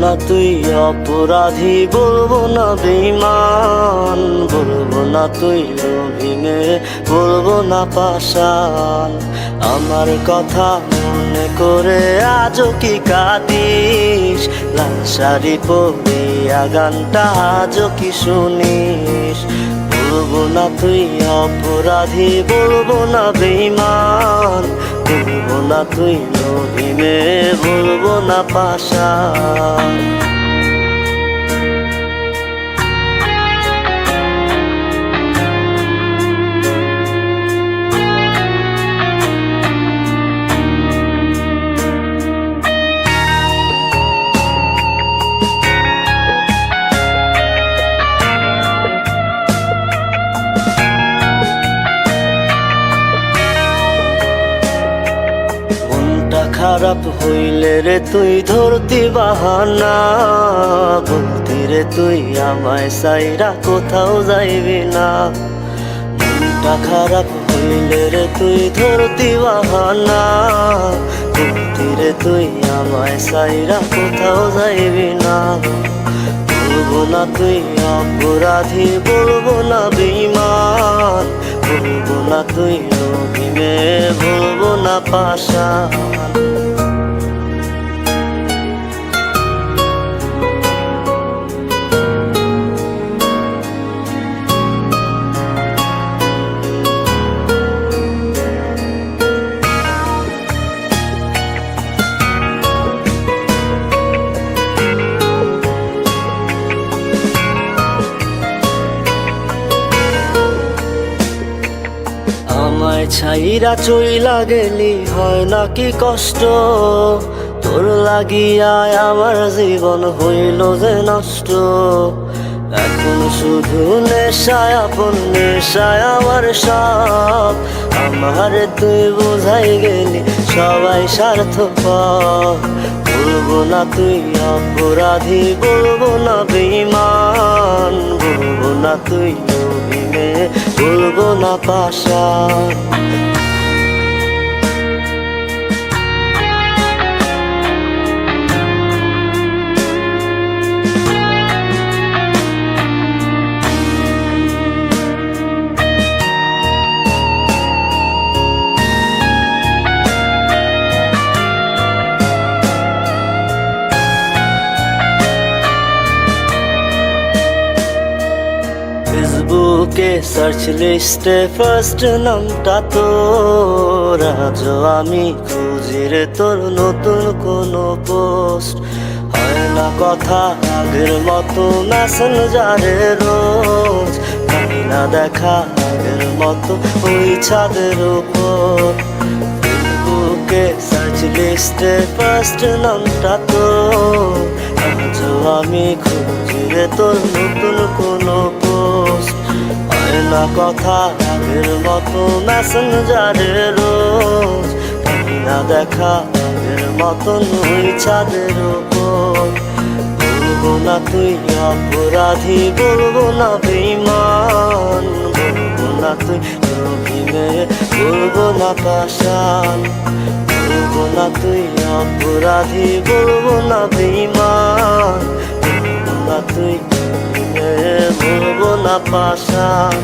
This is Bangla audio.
না তুই অপরাধী, বলবো না বেঈমান, বলবো না তুই লোভী মেয়ে, বলবো না পাষাণ। আমার কথা মনে করে আজও কি কাঁদিস? লাল শাড়ি পরিয়া গানটা আজও কি শুনিস? বলবো না তুই অপরাধী, বলবো না বেঈমান, বলবো না তুই লোভী মেয়ে, বলবো না পাষাণ। খারাপ হইলে রে তুই ধরতি বাহানা, বলতি রে তুই আমায় সাইরা কোথাও যাইবি না। মনটা খারাপ হইলে রে তুই ধরতি বাহানা, বলতি রে তুই আমায় সাইরা কোথাও যাইবি না। বলবো না তুই অপরাধী, বলবো না বেঈমান, বলবো না তুই লোভী মেয়ে, বলবো না পাষাণ। আমায় ছাইরা চইলা গেলি হয় নাকি কষ্ট? তোর লাগিয়ায় আমার জীবন হইল যে নষ্ট। এখন শুধু নেশায়, আপন নেশায় আমার সব। আমারে তুই বোঝাই গেলি সবাই স্বার্থপর। বলবো না তুই অপরাধী, বলবো না বেঈমান, বলবো না তুই লোভী মেয়ে, বলবো না পাষাণ। ফেসবুকে সার্চ লিস্টে ফার্স্ট নামটা তোর, আজও আমি খুঁজি রে তোর নতুন কোনো পোস্ট। হয় না কথা আগের মতো মেসেঞ্জারে রোজ, পাই না দেখা আগের মতো ওই ছাদের উপর। ফেসবুকে সার্চ লিস্টে ফার্স্ট নামটা তোর, আজও আমি খুঁজি রে তোর নতুন কোনো পোস্ট। হয় না কথা আগের মতো মেসেঞ্জারে রোজ, পাই না দেখা আগের মতন ওই ছাদের উপর। বলবো না তুই অপরাধী, বলবো না বেঈমান, বলবো না তুই লোভী মেয়ে, বলবো না পাষাণ। বলবো না তুই অপরাধী, বলবো না বেঈমান, বলবো না তুই লোভী মেয়ে, বলবো না পাষাণ।